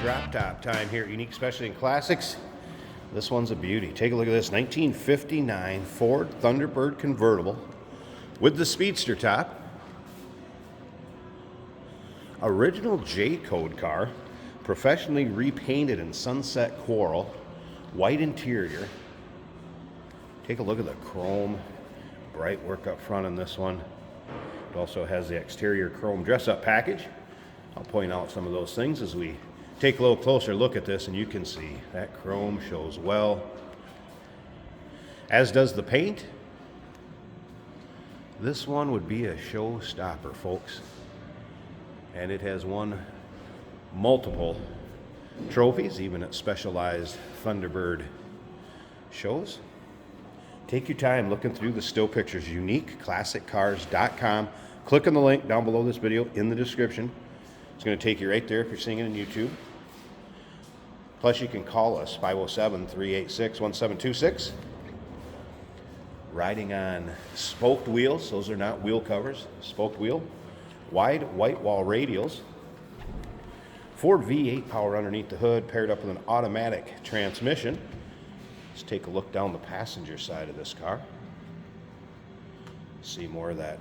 drop top time here at Unique Specialty and Classics. This one's a beauty. Take a look at this 1959 Ford Thunderbird convertible with the speedster top. Original J-code car, professionally repainted in sunset coral, white interior. Take a look at the chrome bright work up front on this one. It also has the exterior chrome dress-up package. I'll point out some of those things as we take a little closer look at this, and you can see that chrome shows well, as does the paint. This one would be a showstopper, folks, and it has won multiple trophies, even at specialized Thunderbird shows. Take your time looking through the still pictures. UniqueClassicCars.com. Click on the link down below this video in the description. It's going to take you right there if you're seeing it on YouTube. Plus, you can call us, 507-386-1726. Riding on spoked wheels. Those are not wheel covers. Spoked wheel. Wide white wall radials. Ford V8 power underneath the hood, paired up with an automatic transmission. Let's take a look down the passenger side of this car. See more of that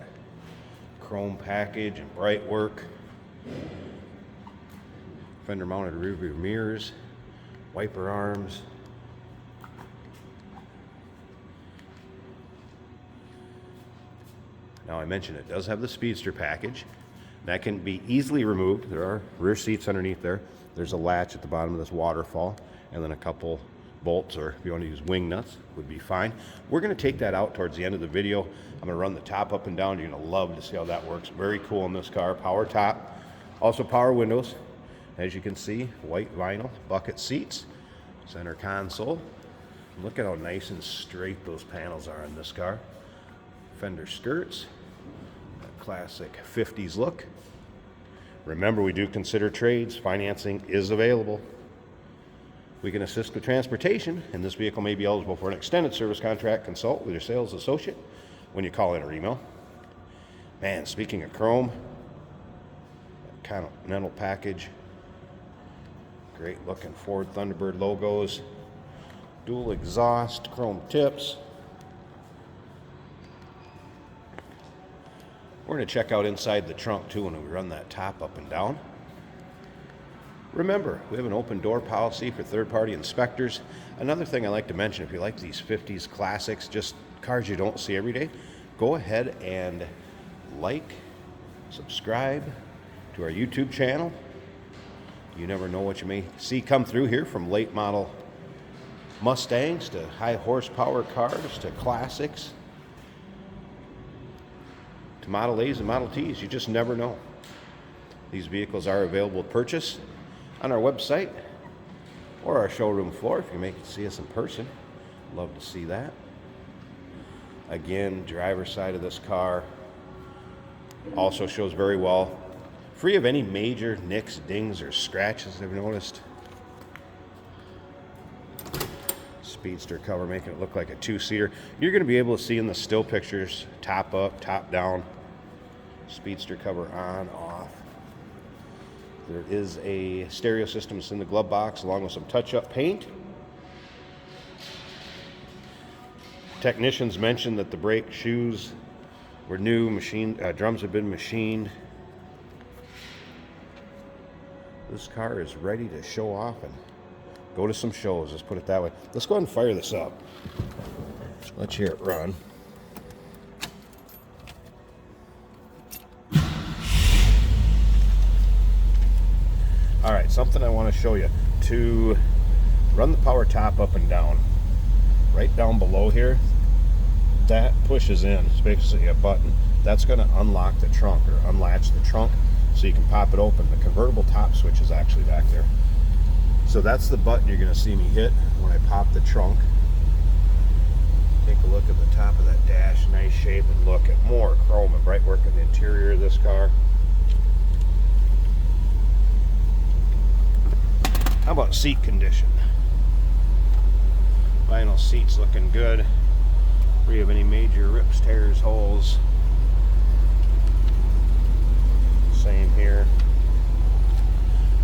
chrome package and bright work. Fender mounted rear view mirrors. Wiper arms. Now, I mentioned it does have the speedster package. That can be easily removed. There are rear seats underneath there. There's a latch at the bottom of this waterfall, and then a couple bolts, or if you want to use wing nuts, would be fine. We're going to take that out towards the end of the video. I'm going to run the top up and down. You're going to love to see how that works. Very cool in this car. Power top. Also power windows. As you can see, white vinyl bucket seats, center console. Look at how nice and straight those panels are in this car. Fender skirts, that classic 50s look. Remember, we do consider trades. Financing is available. We can assist with transportation, and this vehicle may be eligible for an extended service contract. Consult with your sales associate when you call in or email. Man, speaking of chrome, that Continental package. Great looking Ford Thunderbird logos, dual exhaust, chrome tips. We're going to check out inside the trunk too when we run that top up and down. Remember, we have an open door policy for third-party inspectors. Another thing I like to mention, if you like these 50s classics, just cars you don't see every day, go ahead and like, subscribe to our YouTube channel. You never know what you may see come through here, from late model Mustangs to high horsepower cars to classics to Model A's and Model T's. You just never know. These vehicles are available to purchase on our website or our showroom floor if you make it see us in person. Love to see that. Again, driver's side of this car also shows very well. Free of any major nicks, dings, or scratches I've noticed. Speedster cover, making it look like a two-seater. You're going to be able to see in the still pictures, top up, top down. Speedster cover on, off. There is a stereo system that's in the glove box, along with some touch-up paint. Technicians mentioned that the brake shoes were new. Drums have been machined. This car is ready to show off and go to some shows, let's put it that way. Let's go ahead and fire this up. Let's hear it run. All right, something I want to show you. To run the power top up and down, right down below here, that pushes in. It's basically a button. That's going to unlock the trunk or unlatch the trunk, so you can pop it open. The convertible top switch is actually back there. So that's the button you're going to see me hit when I pop the trunk. Take a look at the top of that dash, nice shape, and look at more chrome and bright work in the interior of this car. How about seat condition? Vinyl seats looking good. Free of any major rips, tears, holes. Same here.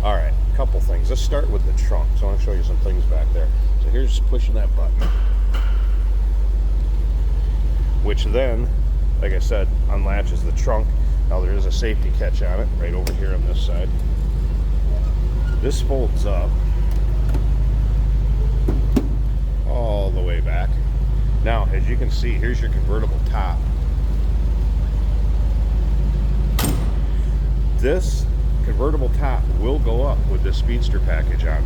All right, a couple things. let's start with the trunk. So I want to show you some things back there. So here's pushing that button, which then, like I said, unlatches the trunk. Now there is a safety catch on it right over here on this side. This folds up all the way back. Now, as you can see, here's your convertible top. This convertible top will go up with this Speedster package on.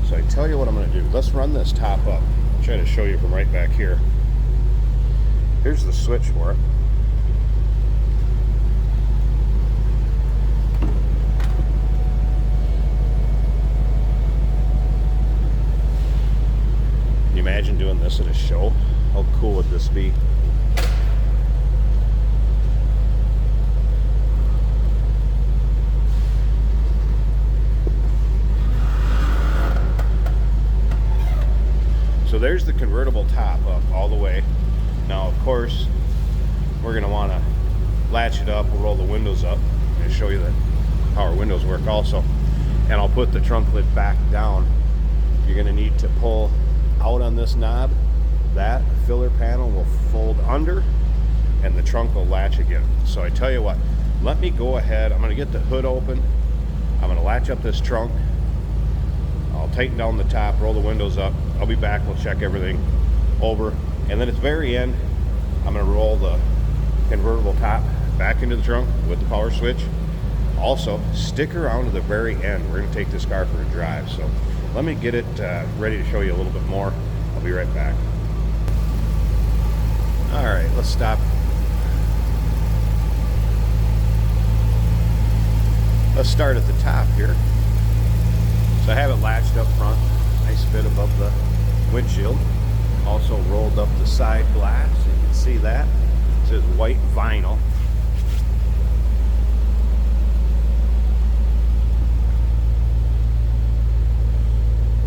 So I tell you what I'm going to do. Let's run this top up. I'll try to show you from right back here. Here's the switch for it. Can you imagine doing this at a show? How cool would this be? So there's the convertible top up all the way. Now, of course, we're going to want to latch it up. We'll roll the windows up and show you how our windows work also. And I'll put the trunk lid back down. You're going to need to pull out on this knob. That filler panel will fold under and the trunk will latch again. So I tell you what, let me go ahead. I'm going to get the hood open. I'm going to latch up this trunk. I'll tighten down the top, roll the windows up. I'll be back. We'll check everything over. And then at the very end, I'm going to roll the convertible top back into the trunk with the power switch. Also, stick around to the very end. We're going to take this car for a drive. So let me get it ready to show you a little bit more. I'll be right back. All right, let's stop. Let's start at the top here. So I have it latched up front, nice fit above the windshield. Also rolled up the side glass, you can see that. It says white vinyl.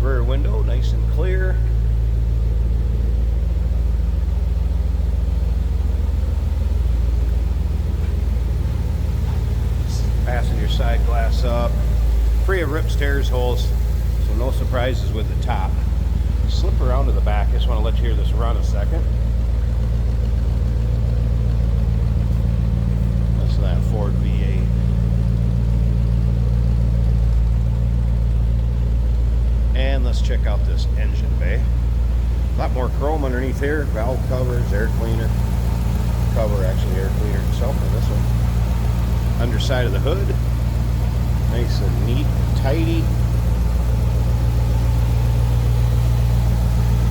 Rear window, nice and clear. Passenger side glass up. Free of rip stairs holes, so no surprises with the top. Slip around to the back. I just want to let you hear this run a second. That's that Ford V8. And let's check out this engine bay. A lot more chrome underneath here. Valve covers, air cleaner. Cover, actually air cleaner itself for this one. Underside of the hood. Nice and neat and tidy.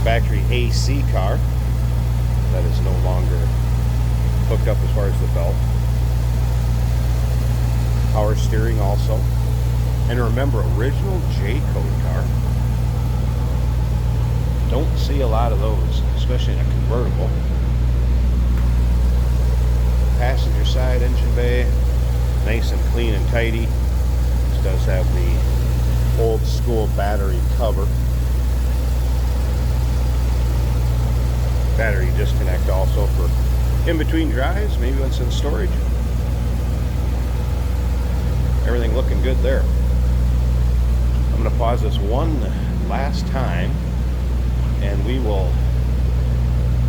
Factory AC car. That is no longer hooked up as far as the belt. Power steering also. And remember, original J-code car. Don't see a lot of those, especially in a convertible. Passenger side engine bay. Nice and clean and tidy. This does have the old school battery cover. Battery disconnect also for in between drives, maybe when it's in storage. Everything looking good there. I'm going to pause this one last time and we will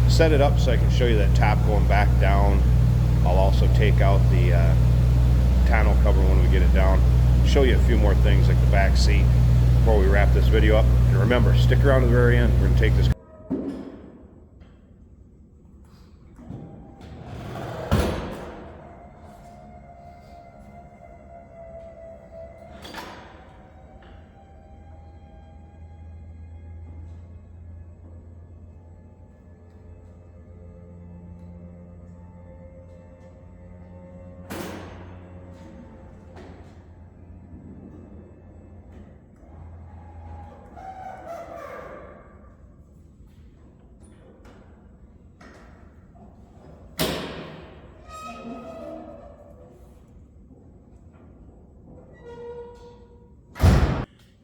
set it up so I can show you that top going back down. I'll also take out the tonneau cover when we get it down. Show you a few more things like the back seat before we wrap this video up. And remember, stick around to the very end. We're going to take this.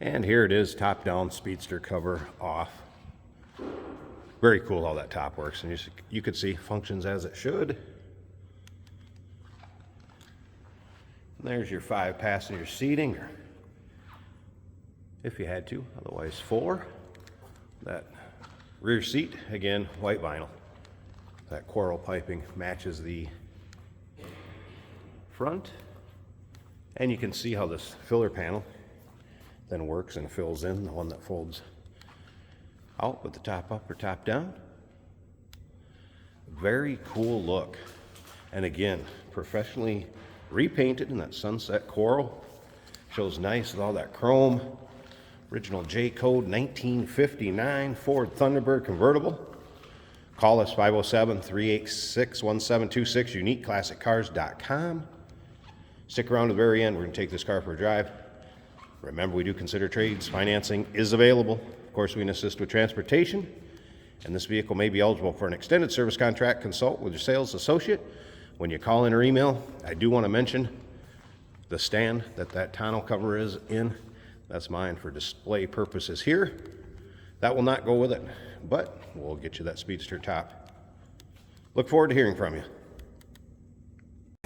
And here it is, top down, Speedster cover off. Very cool how that top works. And you could see functions as it should. And there's your 5 passenger seating. if you had to, otherwise 4. That rear seat, again, white vinyl. That coral piping matches the front. And you can see how this filler panel then works and fills in, the one that folds out with the top up or top down. Very cool look. And again, professionally repainted in that sunset coral. Shows nice with all that chrome. Original J code 1959 Ford Thunderbird convertible. Call us 507-386-1726, uniqueclassiccars.com. Stick around to the very end. We're going to take this car for a drive. Remember, we do consider trades. Financing is available. Of course, we can assist with transportation. And this vehicle may be eligible for an extended service contract. Consult with your sales associate. When you call in or email, I do want to mention the stand that tonneau cover is in. That's mine for display purposes here. That will not go with it, but we'll get you that Speedster top. Look forward to hearing from you.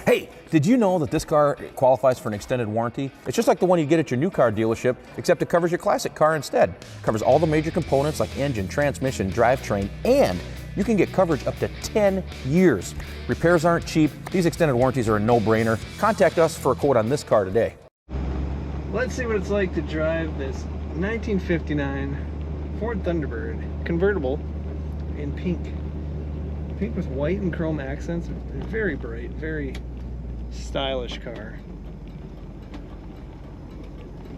Hey, did you know that this car qualifies for an extended warranty? It's just like the one you get at your new car dealership, except it covers your classic car instead. It covers all the major components like engine, transmission, drivetrain, and you can get coverage up to 10 years. Repairs aren't cheap. These extended warranties are a no-brainer. Contact us for a quote on this car today. Let's see what it's like to drive this 1959 Ford Thunderbird convertible in pink. Pink with white and chrome accents. Very bright, very stylish car.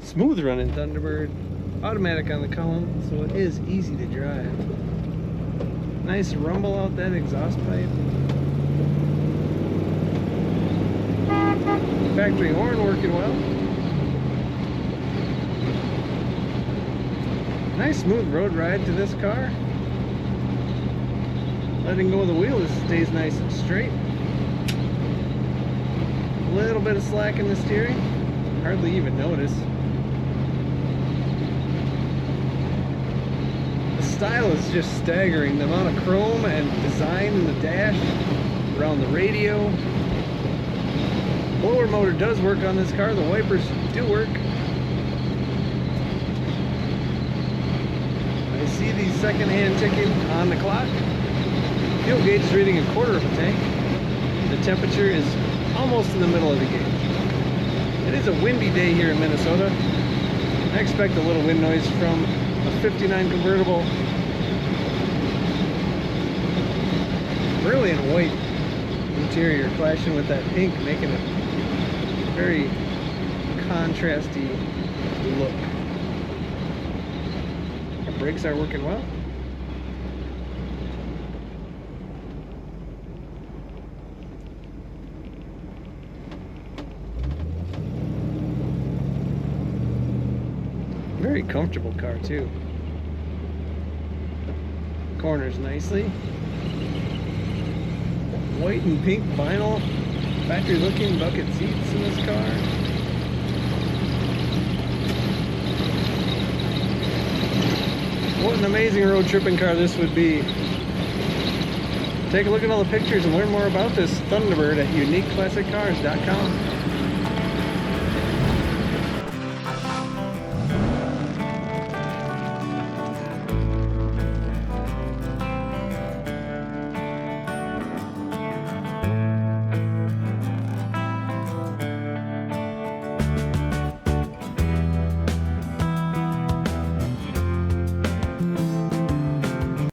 Smooth running Thunderbird. Automatic on the column, so it is easy to drive. Nice rumble out that exhaust pipe. Factory horn working well. Nice smooth road ride to this car. Letting go of the wheel stays nice and straight. A little bit of slack in the steering. Hardly even notice. The style is just staggering. The amount of chrome and design in the dash, around the radio. Blower motor does work on this car. The wipers do work. I see the second-hand ticking on the clock. Fuel gauge is reading 1/4 of a tank. The temperature is almost in the middle of the gauge. It is a windy day here in Minnesota. I expect a little wind noise from a 59 convertible. Brilliant white interior clashing with that pink, making it very contrasty look. Our brakes are working well. Very comfortable car too. Corners nicely. White and pink vinyl, factory looking bucket seats in this car. What an amazing road tripping car this would be. Take a look at all the pictures and learn more about this Thunderbird at uniqueclassiccars.com.